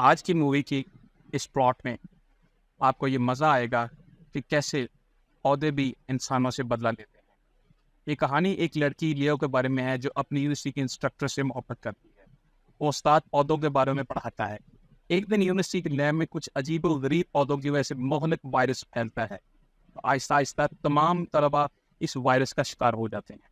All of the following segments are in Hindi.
आज की मूवी की इस प्लॉट में आपको ये मज़ा आएगा कि कैसे पौधे भी इंसानों से बदला लेते हैं। ये कहानी एक लड़की लियो के बारे में है जो अपनी यूनिवर्सिटी के इंस्ट्रक्टर से मोहब्बत करती है। वो उस्ताद पौधों के बारे में पढ़ाता है। एक दिन यूनिवर्सिटी की लैब में कुछ अजीब और गरीब पौधों की वजह से मोहलिक वायरस फैलता है। तो आहिस्ता आहिस्ता तमाम तलबा इस वायरस का शिकार हो जाते हैं।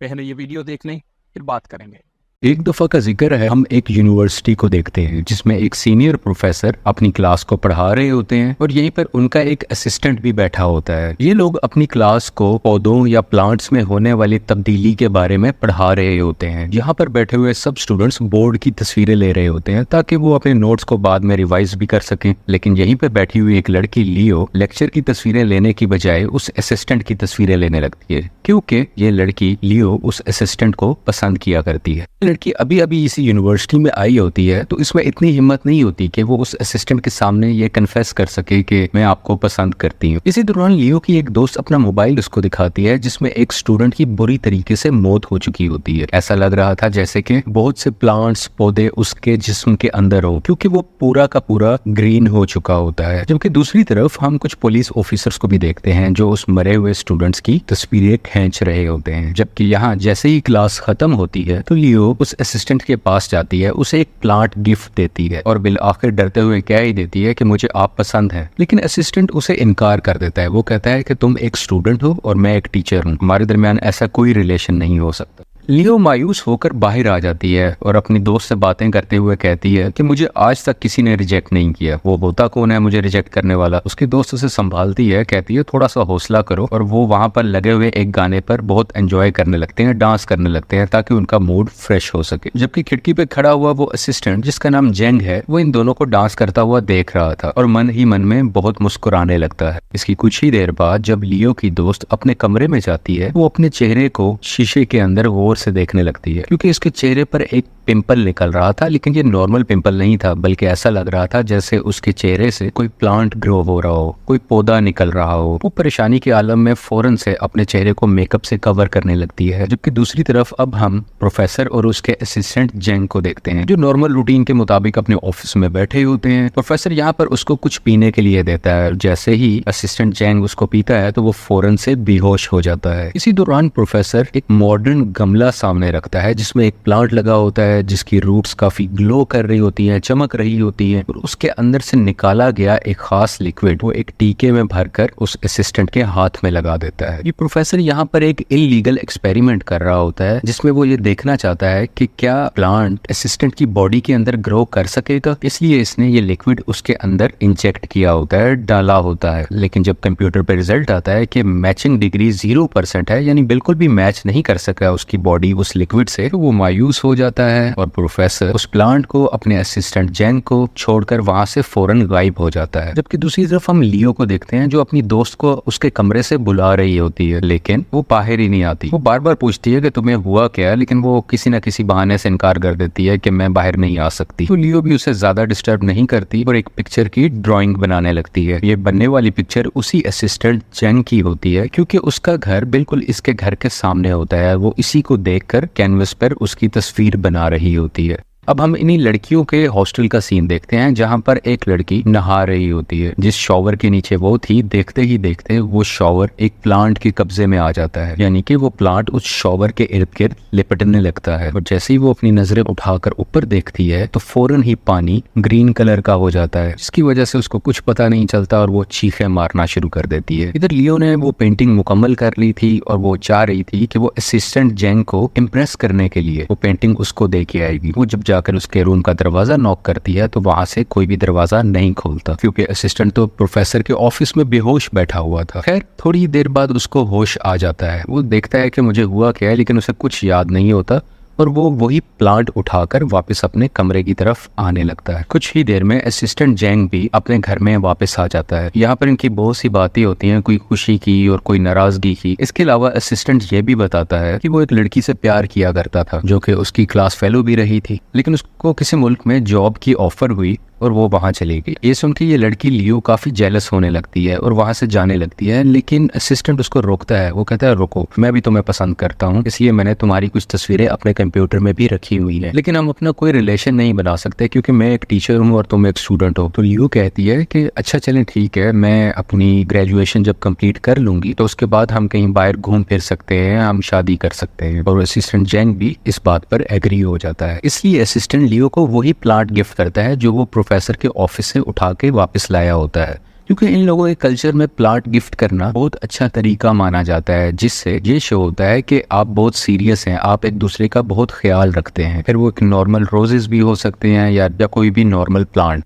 पहले ये वीडियो देख लें, फिर बात करेंगे। एक दफ़ा का जिक्र है, हम एक यूनिवर्सिटी को देखते हैं जिसमें एक सीनियर प्रोफेसर अपनी क्लास को पढ़ा रहे होते हैं और यहीं पर उनका एक असिस्टेंट भी बैठा होता है। ये लोग अपनी क्लास को पौधों या प्लांट्स में होने वाली तब्दीली के बारे में पढ़ा रहे होते हैं। यहाँ पर बैठे हुए सब स्टूडेंट्स बोर्ड की तस्वीरें ले रहे होते हैं ताकि वो अपने नोट्स को बाद में रिवाइज भी कर सकें। लेकिन यहीं पर बैठी हुई एक लड़की लियो लेक्चर की तस्वीरें लेने की बजाय उस असिस्टेंट की तस्वीरें लेने लगती है, क्योंकि ये लड़की लियो उस असिस्टेंट को पसंद किया करती है। लड़की अभी अभी इसी यूनिवर्सिटी में आई होती है, तो इसमें इतनी हिम्मत नहीं होती कि वो उस असिस्टेंट के सामने ये कन्फेस कर सके कि मैं आपको पसंद करती हूँ। इसी दौरान लियो की एक दोस्त अपना मोबाइल उसको दिखाती है जिसमें एक स्टूडेंट की बुरी तरीके से मौत हो चुकी होती है। ऐसा लग रहा था जैसे कि बहुत से प्लांट्स पौधे उसके जिस्म के अंदर हो, क्योंकि वो पूरा का पूरा ग्रीन हो चुका होता है। जबकि दूसरी तरफ हम कुछ पुलिस ऑफिसर्स को भी देखते हैं जो उस मरे हुए स्टूडेंट्स की तस्वीरें खींच रहे होते हैं। जबकि यहाँ जैसे ही क्लास खत्म होती है तो लियो उस असिस्टेंट के पास जाती है, उसे एक प्लांट गिफ्ट देती है और बिल आखिर डरते हुए कह ही देती है कि मुझे आप पसंद हैं। लेकिन असिस्टेंट उसे इनकार कर देता है। वो कहता है कि तुम एक स्टूडेंट हो और मैं एक टीचर हूँ, हमारे दरमियान ऐसा कोई रिलेशन नहीं हो सकता। लियो मायूस होकर बाहर आ जाती है और अपनी दोस्त से बातें करते हुए कहती है कि मुझे आज तक किसी ने रिजेक्ट नहीं किया, वो होता कौन है मुझे रिजेक्ट करने वाला। उसकी दोस्त उसे संभालती है, कहती है थोड़ा सा हौसला करो, और वो वहां पर लगे हुए एक गाने पर बहुत एंजॉय करने लगते हैं, डांस करने लगते हैं ताकि उनका मूड फ्रेश हो सके। जबकि खिड़की पे खड़ा हुआ वो असिस्टेंट जिसका नाम जेंग है, वो इन दोनों को डांस करता हुआ देख रहा था और मन ही मन में बहुत मुस्कुराने लगता है। इसकी कुछ ही देर बाद जब लियो की दोस्त अपने कमरे में जाती है, वो अपने चेहरे को शीशे के अंदर गौर से देखने लगती है, क्योंकि इसके चेहरे पर एक पिंपल निकल रहा था। लेकिन ये नॉर्मल पिंपल नहीं था, बल्कि ऐसा लग रहा था जैसे उसके चेहरे से कोई प्लांट ग्रो हो रहा हो, कोई पौधा निकल रहा हो। वो परेशानी के आलम में फौरन से अपने चेहरे को मेकअप से कवर करने लगती है। जबकि दूसरी तरफ अब हम प्रोफेसर और उसके असिस्टेंट जेंग को देखते हैं जो नॉर्मल रूटीन के मुताबिक अपने ऑफिस में बैठे होते हैं। प्रोफेसर यहाँ पर उसको कुछ पीने के लिए देता है। जैसे ही असिस्टेंट जेंग उसको पीता है तो वो फौरन से बेहोश हो जाता है। इसी दौरान प्रोफेसर एक मॉडर्न गमला सामने रखता है जिसमें एक प्लांट लगा होता है जिसकी रूट्स काफी ग्लो कर रही होती हैं, चमक रही होती हैं, और उसके अंदर से निकाला गया एक खास लिक्विड वो एक टीके में भरकर उस असिस्टेंट के हाथ में लगा देता है। ये प्रोफेसर यहाँ पर एक इलीगल एक्सपेरिमेंट कर रहा होता है जिसमें वो ये देखना चाहता है कि क्या प्लांट असिस्टेंट की बॉडी के अंदर ग्रो कर सकेगा, इसलिए इसने ये लिक्विड उसके अंदर इंजेक्ट किया होता है, डाला होता है। लेकिन जब कंप्यूटर पे रिजल्ट आता है कि मैचिंग डिग्री 0% है, यानी बिल्कुल भी मैच नहीं कर सका उसकी बॉडी उस लिक्विड से, तो वो मायूस हो जाता है और प्रोफेसर उस प्लांट को अपने असिस्टेंट जेंग को छोड़कर वहां से फौरन गायब हो जाता है। जबकि दूसरी तरफ हम लियो को देखते हैं जो अपनी दोस्त को उसके कमरे से बुला रही होती है, लेकिन वो बाहर ही नहीं आती। वो बार बार पूछती है कि तुम्हें हुआ क्या, लेकिन वो किसी न किसी बहाने से इनकार कर देती है कि मैं बाहर नहीं आ सकती। तो लियो भी उसे ज्यादा डिस्टर्ब नहीं करती और एक पिक्चर की ड्राइंग बनाने लगती है। ये बनने वाली पिक्चर उसी असिस्टेंट जेंग की होती है, क्योंकि उसका घर बिल्कुल इसके घर के सामने होता है। वो इसी को देखकर कैनवस पर उसकी तस्वीर बना रही होती है। अब हम इन्हीं लड़कियों के हॉस्टल का सीन देखते हैं जहां पर एक लड़की नहा रही होती है। जिस शॉवर के नीचे वो थी, देखते ही देखते वो शॉवर एक प्लांट के कब्जे में आ जाता है, यानी कि वो प्लांट उस शॉवर के इर्द गिर्द लिपटने लगता है। और जैसे ही वो अपनी नजरें उठाकर ऊपर देखती है तो फौरन ही पानी ग्रीन कलर का हो जाता है, जिसकी वजह से उसको कुछ पता नहीं चलता और वो चीखें मारना शुरू कर देती है। इधर लियो ने वो पेंटिंग मुकम्मल कर ली थी और वो चाह रही थी कि वो असिस्टेंट जेंग को इम्प्रेस करने के लिए वो पेंटिंग उसको दे के आएगी। वो जब जाकर उसके रूम का दरवाजा नॉक करती है तो वहां से कोई भी दरवाजा नहीं खोलता, क्योंकि असिस्टेंट तो प्रोफेसर के ऑफिस में बेहोश बैठा हुआ था। खैर थोड़ी देर बाद उसको होश आ जाता है। वो देखता है कि मुझे हुआ क्या है, लेकिन उसे कुछ याद नहीं होता और वो वही प्लांट उठाकर वापस अपने कमरे की तरफ आने लगता है। कुछ ही देर में असिस्टेंट जेंग भी अपने घर में वापस आ जाता है। यहाँ पर इनकी बहुत सी बातें होती हैं, कोई खुशी की और कोई नाराजगी की। इसके अलावा असिस्टेंट ये भी बताता है कि वो एक लड़की से प्यार किया करता था जो कि उसकी क्लास फेलो भी रही थी, लेकिन उसको किसी मुल्क में जॉब की ऑफर हुई और वो वहाँ चली गई। ये सुन के ये लड़की लियो काफ़ी जेलस होने लगती है और वहाँ से जाने लगती है, लेकिन असिस्टेंट उसको रोकता है। वो कहता है रुको, मैं भी तुम्हें पसंद करता हूँ, इसलिए मैंने तुम्हारी कुछ तस्वीरें अपने कंप्यूटर में भी रखी हुई है, लेकिन हम अपना कोई रिलेशन नहीं बना सकते क्योंकि मैं एक टीचर हूँ और तुम एक स्टूडेंट हो। तो लियो कहती है कि अच्छा चलें ठीक है, मैं अपनी ग्रेजुएशन जब कंप्लीट कर लूंगी तो उसके बाद हम कहीं बाहर घूम फिर सकते हैं, हम शादी कर सकते हैं। और असिस्टेंट जेंग भी इस बात पर एग्री हो जाता है। इसलिए असिस्टेंट लियो को वही प्लांट गिफ्ट करता है जो वो प्रोफेसर के ऑफिस से उठा के वापस लाया होता है, क्योंकि इन लोगों के कल्चर में प्लांट गिफ्ट करना बहुत अच्छा तरीका माना जाता है, जिससे ये शो होता है कि आप बहुत सीरियस हैं, आप एक दूसरे का बहुत ख्याल रखते हैं। फिर वो एक नॉर्मल रोजेस भी हो सकते हैं या कोई भी नॉर्मल प्लांट।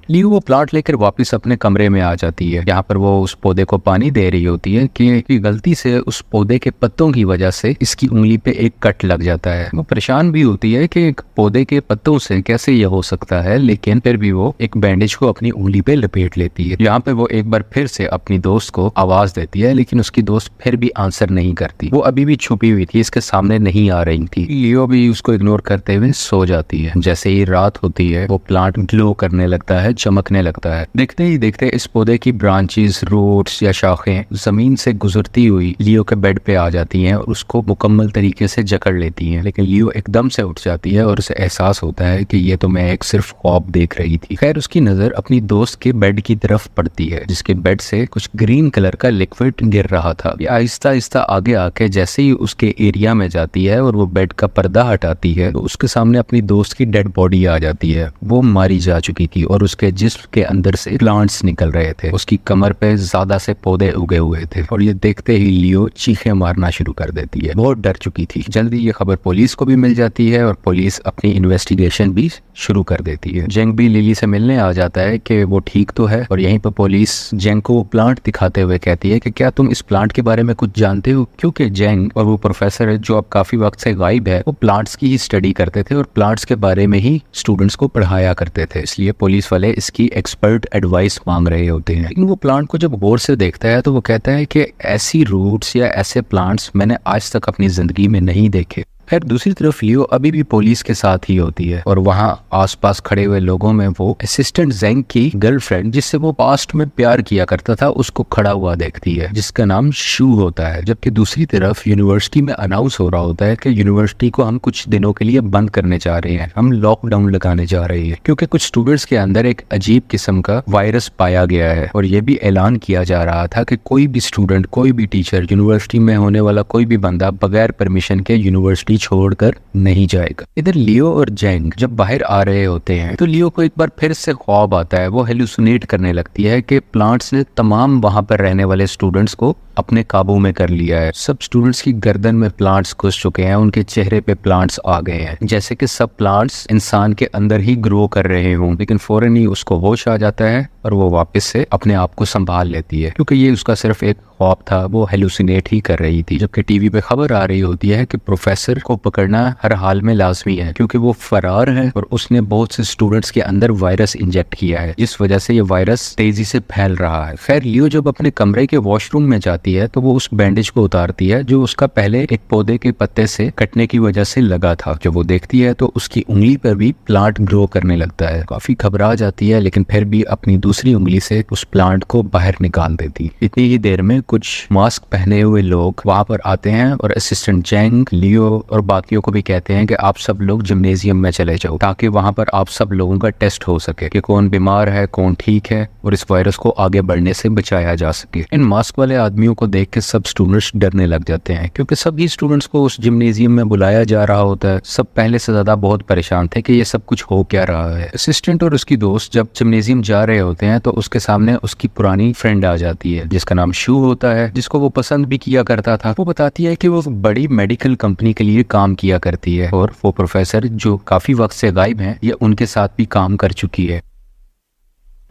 लियो वो प्लांट लेकर वापस अपने कमरे में आ जाती है। यहाँ पर वो उस पौधे को पानी दे रही होती है कि गलती से उस पौधे के पत्तों की वजह से इसकी उंगली पे एक कट लग जाता है। वो परेशान भी होती है कि एक पौधे के पत्तों से कैसे ये हो सकता है, लेकिन फिर भी वो एक बैंडेज को अपनी उंगली पे लपेट लेती है। यहाँ पे वो एक बार फिर से अपनी दोस्त को आवाज देती है, लेकिन उसकी दोस्त फिर भी आंसर नहीं करती। वो अभी भी छुपी हुई थी, इसके सामने नहीं आ रही थी। लियो भी उसको इग्नोर करते हुए सो जाती है। जैसे ही रात होती है वो प्लांट ग्लो करने लगता है, चमकने लगता है। देखते ही देखते इस पौधे की ब्रांचेस, रूट्स या शाखें जमीन से गुजरती हुई लियो के बेड पे आ जाती हैं और उसको मुकम्मल तरीके से जकड़ लेती हैं। लेकिन लियो एकदम से उठ जाती है और उसे एहसास होता है कि ये तो मैं एक सिर्फ ख्वाब देख रही थी। खैर उसकी नजर अपनी दोस्त के बेड की तरफ पड़ती है, जिसके बेड से कुछ ग्रीन कलर का लिक्विड गिर रहा था। आहिस्ता आहिस्ता आगे आके जैसे ही उसके एरिया में जाती है और वो बेड का पर्दा हटाती है तो उसके सामने अपनी दोस्त की डेड बॉडी आ जाती है। वो मारी जा चुकी थी और उसके जिस्म के अंदर से प्लांट्स निकल रहे थे। उसकी कमर पे ज्यादा से पौधे उगे हुए थे और ये देखते ही लियो चीखें मारना शुरू कर देती है। बहुत डर चुकी थी। जल्दी ये खबर पुलिस को भी मिल जाती है और पुलिस अपनी इन्वेस्टिगेशन भी शुरू कर देती है। जेंग भी लिली से मिलने आ जाता है कि वो ठीक तो है और यहीं पर पुलिस जेंग को प्लांट दिखाते हुए कहती है कि क्या तुम इस प्लांट के बारे में कुछ जानते हो, क्योंकि जेंग और वो प्रोफेसर है जो अब काफी वक्त से गायब है, वो प्लांट्स की ही स्टडी करते थे और प्लांट्स के बारे में ही स्टूडेंट्स को पढ़ाया करते थे। इसलिए पुलिस वाले इसकी एक्सपर्ट एडवाइस मांग रहे होते हैं। लेकिन वो प्लांट को जब गौर से देखता है तो वो कहता है कि ऐसी रूट्स या ऐसे प्लांट्स मैंने आज तक अपनी जिंदगी में नहीं देखे। खैर दूसरी तरफ लियो अभी भी पुलिस के साथ ही होती है और वहाँ आसपास खड़े हुए लोगों में वो असिस्टेंट जेंग की गर्लफ्रेंड, जिससे वो पास्ट में प्यार किया करता था, उसको खड़ा हुआ देखती है, जिसका नाम शू होता है। जबकि दूसरी तरफ यूनिवर्सिटी में अनाउंस हो रहा होता है कि यूनिवर्सिटी को हम कुछ दिनों के लिए बंद करने जा रहे हैं, हम लॉकडाउन लगाने जा रहे हैं, क्योंकि कुछ स्टूडेंट्स के अंदर एक अजीब किस्म का वायरस पाया गया है। और ये भी ऐलान किया जा रहा था कि कोई भी स्टूडेंट, कोई भी टीचर, यूनिवर्सिटी में होने वाला कोई भी बंदा बगैर परमिशन के यूनिवर्सिटी छोड़कर नहीं जाएगा। इधर लियो और जेंग जब बाहर आ रहे होते हैं तो लियो को एक बार फिर से ख्वाब आता है। वो हेलुसिनेट करने लगती है कि प्लांट्स ने तमाम वहां पर रहने वाले स्टूडेंट्स को अपने काबू में कर लिया है। सब स्टूडेंट्स की गर्दन में प्लांट्स घुस चुके हैं, उनके चेहरे पे प्लांट्स आ गए हैं, जैसे कि सब प्लांट्स इंसान के अंदर ही ग्रो कर रहे हों। लेकिन फौरन ही उसको होश आ जाता है और वो वापस से अपने आप को संभाल लेती है, क्योंकि ये उसका सिर्फ एक ख्वाब था, वो हेलुसिनेट ही कर रही थी। जबकि टीवी पे खबर आ रही होती है कि प्रोफेसर को पकड़ना हर हाल में लाजमी है, क्योंकि वो फरार है और उसने बहुत से स्टूडेंट्स के अंदर वायरस इंजेक्ट किया है, जिस वजह से ये वायरस तेजी से फैल रहा है। खैर लियो जब अपने कमरे के वॉशरूम में जाती है तो वो उस बैंडेज को उतारती है जो उसका पहले एक पौधे के पत्ते से कटने की वजह से लगा था। जब वो देखती है तो उसकी उंगली पर भी प्लांट ग्रो करने लगता है। काफी घबरा जाती है, लेकिन फिर भी अपनी दूसरी उंगली से उस प्लांट को बाहर निकाल देती। इतनी ही देर में कुछ मास्क पहने हुए लोग वहां पर आते हैं और असिस्टेंट जेंग, लियो और बाकियों को भी कहते हैं कि आप सब लोग जिम्नेजियम में चले जाओ, ताकि वहां पर आप सब लोगों का टेस्ट हो सके कि कौन बीमार है, कौन ठीक है, और इस वायरस को आगे बढ़ने से बचाया जा सके। इन मास्क वाले आदमियों को देख के सब स्टूडेंट्स डरने लग जाते हैं, क्योंकि सभी स्टूडेंट्स को उस जिम्नेजियम में बुलाया जा रहा होता है। सब पहले से ज्यादा बहुत परेशान थे कि ये सब कुछ हो क्या रहा है। असिस्टेंट और उसकी दोस्त जब जिम्नेजियम जा रहे होते हैं तो उसके सामने उसकी पुरानी फ्रेंड आ जाती है, जिसका नाम शू होता है, जिसको वो पसंद भी किया करता था। वो बताती है कि वो बड़ी मेडिकल कंपनी के लिए काम किया करती है और वो प्रोफेसर जो काफी वक्त से गायब हैं, ये उनके साथ भी काम कर चुकी है।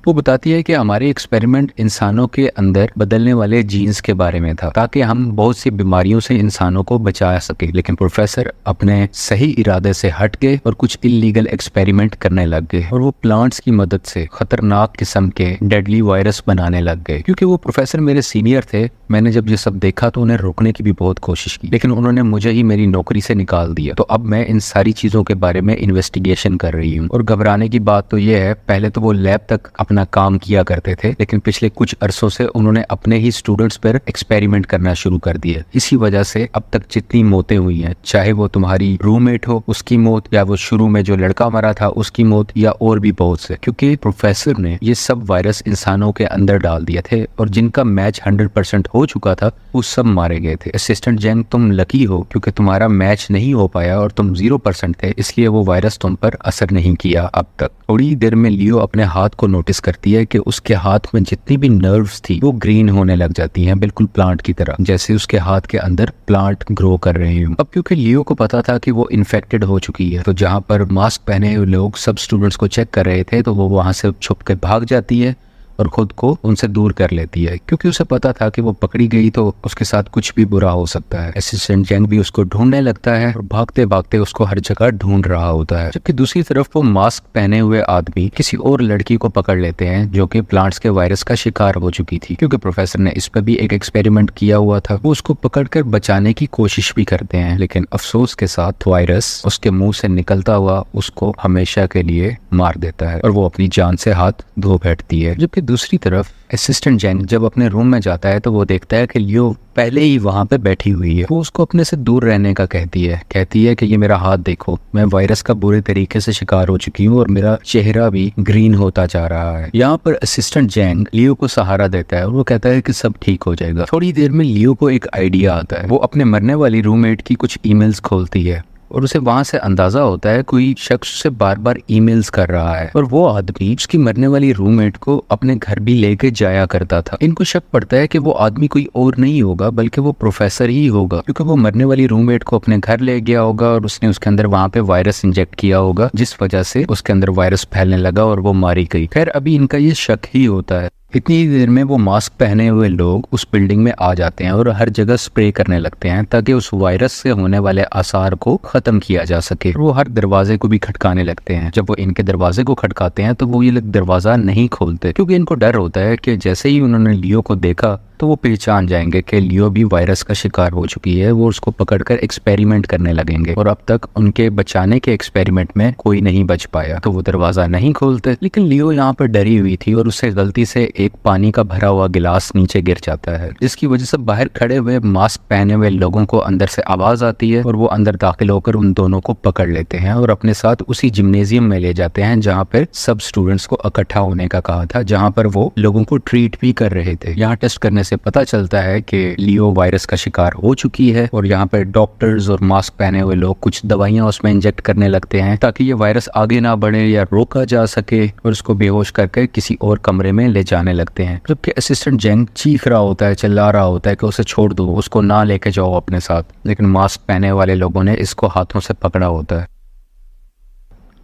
वो बताती है कि हमारे एक्सपेरिमेंट इंसानों के अंदर बदलने वाले जीन्स के बारे में था ताकि हम बहुत सी बीमारियों से इंसानों को बचा सके, लेकिन प्रोफेसर अपने सही इरादे से हट गए और कुछ इलीगल एक्सपेरिमेंट करने लग गए और वो प्लांट्स की मदद से खतरनाक किस्म के डेडली वायरस बनाने लग गए। क्योंकि वो प्रोफेसर मेरे सीनियर थे, मैंने जब ये सब देखा तो उन्हें रोकने की भी बहुत कोशिश की, लेकिन उन्होंने मुझे ही मेरी नौकरी से निकाल दिया। तो अब मैं इन सारी चीजों के बारे में इन्वेस्टिगेशन कर रही हूँ। और घबराने की बात तो ये है, पहले तो वो लैब तक अपना काम किया करते थे, लेकिन पिछले कुछ अरसों से उन्होंने अपने ही स्टूडेंट्स पर एक्सपेरिमेंट करना शुरू कर दिया। इसी वजह से अब तक जितनी मौतें हुई हैं, चाहे वो तुम्हारी रूममेट हो उसकी मौत, या वो शुरू में जो लड़का मरा था उसकी मौत, या और भी बहुत से, क्योंकि प्रोफेसर ने ये सब वायरस इंसानों के अंदर डाल दिए थे और जिनका मैच 100% हो चुका था वो सब मारे गए थे। असिस्टेंट जैंग, तुम लकी हो क्योंकि तुम्हारा मैच नहीं हो पाया और तुम 0% थे, इसलिए वो वायरस तुम पर असर नहीं किया अब तक। थोड़ी देर में लियो अपने हाथ को नोटिस करती है कि उसके हाथ में जितनी भी नर्व्स थी वो ग्रीन होने लग जाती हैं, बिल्कुल प्लांट की तरह, जैसे उसके हाथ के अंदर प्लांट ग्रो कर रहे हैं। अब क्योंकि लियो को पता था कि वो इन्फेक्टेड हो चुकी है, तो जहाँ पर मास्क पहने हुए लोग सब स्टूडेंट्स को चेक कर रहे थे तो वो वहां से छुप के भाग जाती है और खुद को उनसे दूर कर लेती है, क्योंकि उसे पता था कि वो पकड़ी गई तो उसके साथ कुछ भी बुरा हो सकता है। असिस्टेंट जैंग भी उसको ढूंढने लगता है और भागते भागते उसको हर जगह ढूंढ रहा होता है। जबकि दूसरी तरफ वो मास्क पहने हुए आदमी किसी और लड़की को पकड़ लेते हैं जो कि प्लांट्स के वायरस का शिकार हो चुकी थी, क्योंकि प्रोफेसर ने इस पर भी एक एक्सपेरिमेंट किया हुआ था। वो उसको पकड़कर बचाने की कोशिश भी करते हैं, लेकिन अफसोस के साथ वायरस उसके मुंह से निकलता हुआ उसको हमेशा के लिए मार देता है और वो अपनी जान से हाथ धो बैठती है। जबकि दूसरी तरफ असिस्टेंट जैंग जब अपने रूम में जाता है तो वो देखता है कि लियो पहले ही वहां पे बैठी हुई है। वो उसको अपने से दूर रहने का कहती है कि ये मेरा हाथ देखो, मैं वायरस का बुरे तरीके से शिकार हो चुकी हूँ और मेरा चेहरा भी ग्रीन होता जा रहा है। यहाँ पर असिस्टेंट जैंग लियो को सहारा देता है और वो कहता है कि सब ठीक हो जाएगा। थोड़ी देर में लियो को एक आइडिया आता है। वो अपने मरने वाली रूममेट की कुछ ईमेल्स खोलती है और उसे वहां से अंदाजा होता है कोई शख्स उसे बार बार ईमेल्स कर रहा है और वो आदमी उसकी मरने वाली रूममेट को अपने घर भी लेके जाया करता था। इनको शक पड़ता है कि वो आदमी कोई और नहीं होगा बल्कि वो प्रोफेसर ही होगा, क्योंकि वो मरने वाली रूममेट को अपने घर ले गया होगा और उसने उसके अंदर वहां पे वायरस इंजेक्ट किया होगा, जिस वजह से उसके अंदर वायरस फैलने लगा और वो मारी गई। खैर अभी इनका ये शक ही होता है। इतनी देर में वो मास्क पहने हुए लोग उस बिल्डिंग में आ जाते हैं और हर जगह स्प्रे करने लगते हैं ताकि उस वायरस से होने वाले आसार को खत्म किया जा सके। वो हर दरवाजे को भी खटकाने लगते हैं। जब वो इनके दरवाजे को खटकाते हैं तो वो ये लोग दरवाजा नहीं खोलते, क्योंकि इनको डर होता है कि जैसे ही उन्होंने लियो को देखा तो वो पहचान जाएंगे कि लियो भी वायरस का शिकार हो चुकी है। वो उसको पकड़कर एक्सपेरिमेंट करने लगेंगे और अब तक उनके बचाने के एक्सपेरिमेंट में कोई नहीं बच पाया, तो वो दरवाजा नहीं खोलते। लेकिन लियो यहाँ पर डरी हुई थी और उससे गलती से एक पानी का भरा हुआ गिलास नीचे गिर जाता है, जिसकी वजह से बाहर खड़े हुए मास्क पहने हुए लोगों को अंदर से आवाज आती है और वो अंदर दाखिल होकर उन दोनों को पकड़ लेते हैं और अपने साथ उसी जिम्नेजियम में ले जाते हैं जहाँ पर सब स्टूडेंट्स को इकट्ठा होने का कहा था, जहाँ पर वो लोगों को ट्रीट भी कर रहे थे। यहाँ टेस्ट करने से पता चलता है कि लियो वायरस का शिकार हो चुकी है और यहाँ पर डॉक्टर्स और मास्क पहने हुए लोग कुछ दवाइयां उसमें इंजेक्ट करने लगते हैं ताकि ये वायरस आगे ना बढ़े या रोका जा सके, और उसको बेहोश करके किसी और कमरे में ले जाने लगते हैं। जबकि असिस्टेंट जैंग चीख रहा होता है, चिल्ला रहा होता है कि उसे छोड़ दो, उसको ना लेके जाओ अपने साथ, लेकिन मास्क पहने वाले लोगों ने इसको हाथों से पकड़ा होता है।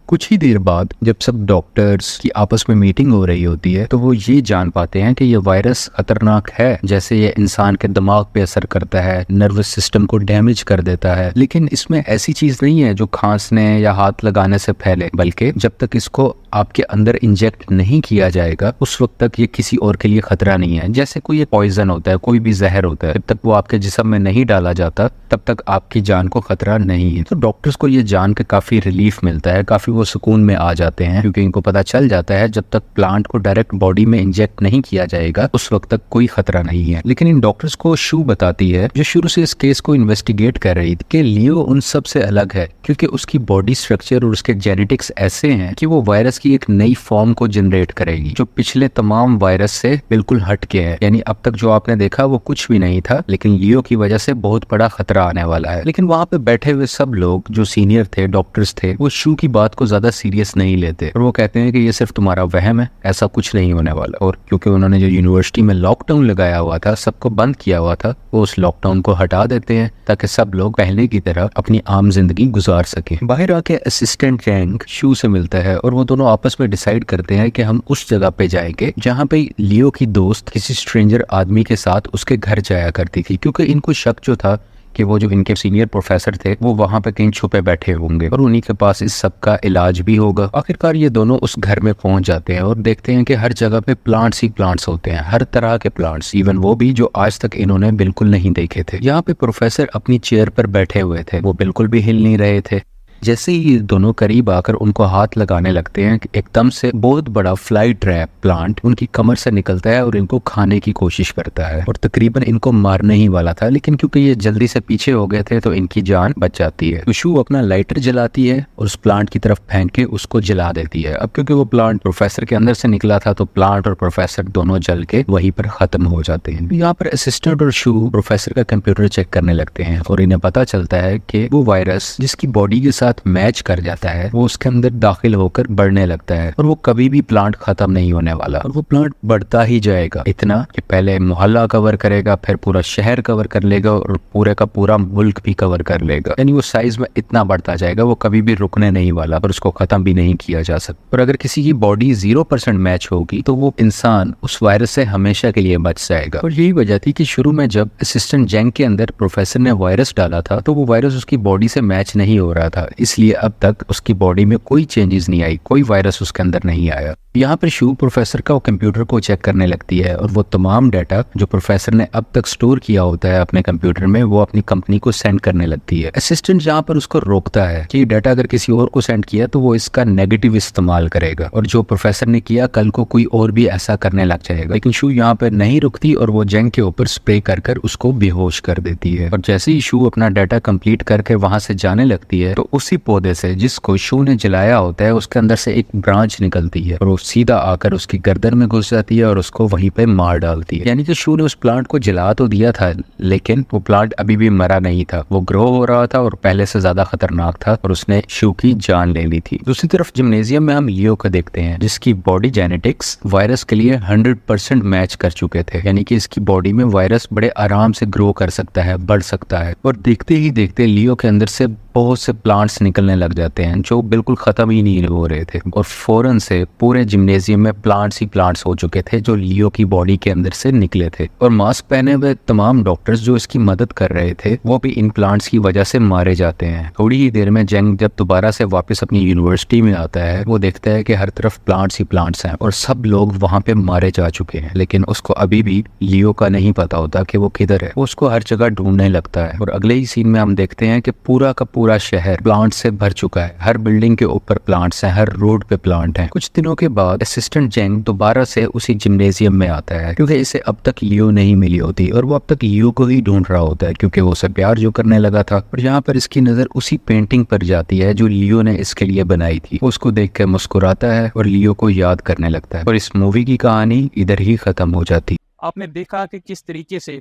कुछ ही देर बाद जब सब डॉक्टर्स की आपस में मीटिंग हो रही होती है तो वो ये जान पाते हैं कि ये वायरस खतरनाक है, जैसे ये इंसान के दिमाग पे असर करता है, नर्वस सिस्टम को डैमेज कर देता है। लेकिन इसमें ऐसी चीज नहीं है जो खांसने या हाथ लगाने से फैले, बल्कि जब तक इसको आपके अंदर इंजेक्ट नहीं किया जाएगा उस वक्त तक ये किसी और के लिए खतरा नहीं है। जैसे कोई पॉइजन होता है, कोई भी जहर होता है, जब तक वो आपके जिस्म में नहीं डाला जाता तब तक आपकी जान को खतरा नहीं है। तो डॉक्टर्स को ये जान के काफी रिलीफ मिलता है, काफी वो सुकून में आ जाते हैं, क्योंकि इनको पता चल जाता है जब तक प्लांट को डायरेक्ट बॉडी में इंजेक्ट नहीं किया जाएगा उस वक्त तक कोई खतरा नहीं है। लेकिन इन डॉक्टर्स को शू बताती है, जो शुरू से इस केस को इन्वेस्टिगेट कर रही थी, कि लियो उन सब से अलग है क्योंकि उसकी बॉडी स्ट्रक्चर और उसके जेनेटिक्स ऐसे हैं कि वो वायरस की एक नई फॉर्म को जनरेट करेगी जो पिछले तमाम वायरस से बिल्कुल हट के है। यानी अब तक जो आपने देखा वो कुछ भी नहीं था, लेकिन लियो की वजह से बहुत बड़ा खतरा आने वाला है। लेकिन वहां पे बैठे हुए सब लोग जो सीनियर थे, डॉक्टर्स थे, वो शू की बात को ज्यादा सीरियस नहीं लेते और वो कहते हैं कि ये सिर्फ तुम्हारा वहम है, ऐसा कुछ नहीं होने वाला। और क्योंकि उन्होंने जो यूनिवर्सिटी में लॉकडाउन लगाया हुआ था, सबको बंद किया हुआ था, वो उस लॉकडाउन को हटा देते हैं ताकि सब लोग पहले की तरह अपनी आम जिंदगी गुजार सके। बाहर आके असिस्टेंट जैंग शू से मिलता है और वो दोनों आपस में डिसाइड करते हैं कि हम उस जगह पे जाएंगे जहाँ पे लियो की दोस्त किसी स्ट्रेंजर आदमी के साथ उसके घर जाया करती थी, क्योंकि इनको शक जो था कि वो जो इनके सीनियर प्रोफेसर थे वो वहाँ पे कहीं छुपे बैठे होंगे और उन्हीं के पास इस सब का इलाज भी होगा। आखिरकार ये दोनों उस घर में पहुंच जाते हैं और देखते हैं कि हर जगह पे प्लांट्स ही प्लांट्स होते हैं, हर तरह के प्लांट्स, इवन वो भी जो आज तक इन्होंने बिल्कुल नहीं देखे थे। यहाँ पे प्रोफेसर अपनी चेयर पर बैठे हुए थे, वो बिल्कुल भी हिल नहीं रहे थे। जैसे ही ये दोनों करीब आकर उनको हाथ लगाने लगते हैं, एकदम से बहुत बड़ा फ्लाई ट्रैप प्लांट उनकी कमर से निकलता है और इनको खाने की कोशिश करता है और तकरीबन इनको मारने ही वाला था, लेकिन क्योंकि ये जल्दी से पीछे हो गए थे तो इनकी जान बच जाती है। तो शू अपना लाइटर जलाती है और उस प्लांट की तरफ फेंक के उसको जला देती है। अब क्योंकि वो प्लांट प्रोफेसर के अंदर से निकला था तो प्लांट और प्रोफेसर दोनों जल के वहीं पर खत्म हो जाते हैं। यहाँ पर असिस्टेंट और शू प्रोफेसर का कंप्यूटर चेक करने लगते हैं और इन्हें पता चलता है कि वो वायरस जिसकी बॉडी के साथ मैच कर जाता है वो उसके अंदर दाखिल होकर बढ़ने लगता है और वो कभी भी प्लांट खत्म नहीं होने वाला और वो प्लांट बढ़ता ही जाएगा, इतना कि पहले मोहल्ला कवर करेगा, फिर पूरा शहर कवर कर लेगा और पूरे का पूरा मुल्क भी कवर कर लेगा। यानी वो साइज में इतना बढ़ता जाएगा, वो कभी भी रुकने नहीं वाला और उसको खत्म भी नहीं किया जा सकता। और अगर किसी की बॉडी 0% मैच होगी तो वो इंसान उस वायरस से हमेशा के लिए बच जाएगा। और यही वजह थी कि शुरू में जब असिस्टेंट जेंग के अंदर प्रोफेसर ने वायरस डाला था तो वो वायरस उसकी बॉडी से मैच नहीं हो रहा था, इसलिए अब तक उसकी बॉडी में कोई चेंजेस नहीं आई, कोई वायरस उसके अंदर नहीं आया। यहाँ पर शू प्रोफेसर का वो कंप्यूटर को चेक करने लगती है और वो तमाम डाटा जो प्रोफेसर ने अब तक स्टोर किया होता है अपने कंप्यूटर में वो अपनी कंपनी को सेंड करने लगती है। असिस्टेंट यहाँ पर उसको रोकता है कि डाटा अगर किसी और को सेंड किया तो वो इसका नेगेटिव इस्तेमाल करेगा और जो प्रोफेसर ने किया कल को कोई और भी ऐसा करने लग जाएगा। लेकिन शू यहाँ पर नहीं रुकती और वो जेंग के ऊपर स्प्रे कर उसको बेहोश कर देती है। और जैसे ही शू अपना डाटा कंप्लीट करके वहां से जाने लगती है तो उसी पौधे से जिसको शू ने जलाया होता है उसके अंदर से एक ब्रांच निकलती है और वो सीधा आकर उसकी गर्दन में घुस जाती है और उसको वहीं पे मार डालती है। यानी कि शू ने उस प्लांट को जला तो दिया था लेकिन वो प्लांट अभी भी मरा नहीं था, वो ग्रो हो रहा था और पहले से ज्यादा खतरनाक था और उसने शू की जान ले ली थी। दूसरी तरफ जिम्नेजियम में हम लियो को देखते हैं जिसकी बॉडी जेनेटिक्स वायरस के लिए 100% मैच कर चुके थे, यानी कि इसकी बॉडी में वायरस बड़े आराम से ग्रो कर सकता है, बढ़ सकता है। और देखते ही देखते लियो के अंदर से बहुत से प्लांट्स निकलने लग जाते हैं जो बिल्कुल खत्म ही नहीं हो रहे थे और फौरन से पूरे जिम्नेजियम में प्लांट्स ही प्लांट्स हो चुके थे जो लियो की बॉडी के अंदर से निकले थे। और मास्क पहने हुए तमाम डॉक्टर्स जो इसकी मदद कर रहे थे वो भी इन प्लांट्स की वजह से मारे जाते हैं। थोड़ी ही देर में जेंग जब दोबारा से वापस अपनी यूनिवर्सिटी में आता है वो देखता है कि हर तरफ प्लांट्स ही प्लांट्स हैं और सब लोग वहां पे मारे जा चुके हैं, लेकिन उसको अभी भी लियो का नहीं पता होता कि वो किधर है। वो उसको हर जगह ढूंढने लगता है और अगले ही सीन में हम देखते हैं कि पूरा का पूरा शहर प्लांट से भर चुका है, हर बिल्डिंग के ऊपर प्लांट्स हैं, हर रोड पे प्लांट हैं। कुछ दिनों के बाद असिस्टेंट जेंग दोबारा से उसी जिम्नेजियम में आता है क्योंकि इसे अब तक लियो नहीं मिली होती और वो अब तक लियो को ही ढूंढ रहा होता है क्योंकि वो उसे प्यार जो करने लगा था। और यहाँ पर इसकी नजर उसी पेंटिंग पर जाती है जो लियो ने इसके लिए बनाई थी। वो उसको देख कर मुस्कुराता है और लियो को याद करने लगता है और इस मूवी की कहानी इधर ही खत्म हो जाती। आपने देखा कि किस तरीके से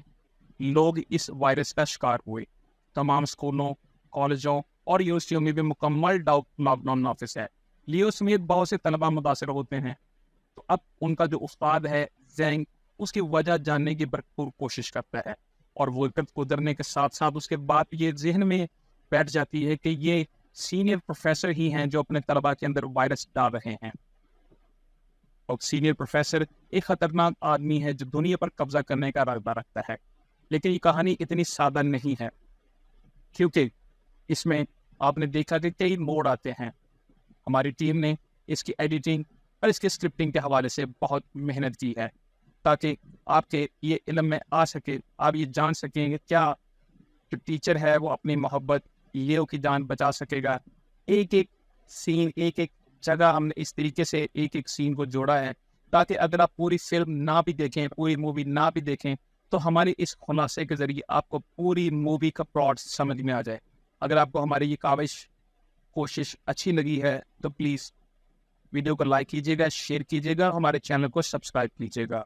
लोग इस वायरस का शिकार हुए। तमाम स्कूलों, कॉलेजों और यूनिवर्सिटियों में भी मुकम्मल लॉकडाउन नाफिज है। लियो समेत बहुत से तलबा मुतासर होते हैं। तो अब उनका जो उस्ताद है जेंग उसकी वजह जानने की भरपूर कोशिश करता है और वो वक्त गुजरने के साथ साथ उसके बाद ये जहन में बैठ जाती है कि ये सीनियर प्रोफेसर ही हैं जो अपने तलबा के अंदर वायरस डाल रहे हैं। और सीनियर प्रोफेसर एक खतरनाक आदमी है जो दुनिया पर कब्जा करने का इरादा रखता है। लेकिन ये कहानी इतनी सादा नहीं है क्योंकि इसमें आपने देखा कि कई मोड़ आते हैं। हमारी टीम ने इसकी एडिटिंग और इसके स्क्रिप्टिंग के हवाले से बहुत मेहनत की है ताकि आपके ये इल्म में आ सके, आप ये जान सकें कि क्या जो टीचर है वो अपनी मोहब्बत लियो की जान बचा सकेगा। एक एक सीन, एक एक जगह हमने इस तरीके से एक एक सीन को जोड़ा है ताकि अगर आप पूरी फिल्म ना भी देखें, पूरी मूवी ना भी देखें तो हमारी इस खुलासे के जरिए आपको पूरी मूवी का प्लॉट समझ में आ जाए। अगर आपको हमारी ये कोशिश अच्छी लगी है तो प्लीज़ वीडियो को लाइक कीजिएगा, शेयर कीजिएगा, हमारे चैनल को सब्सक्राइब कीजिएगा।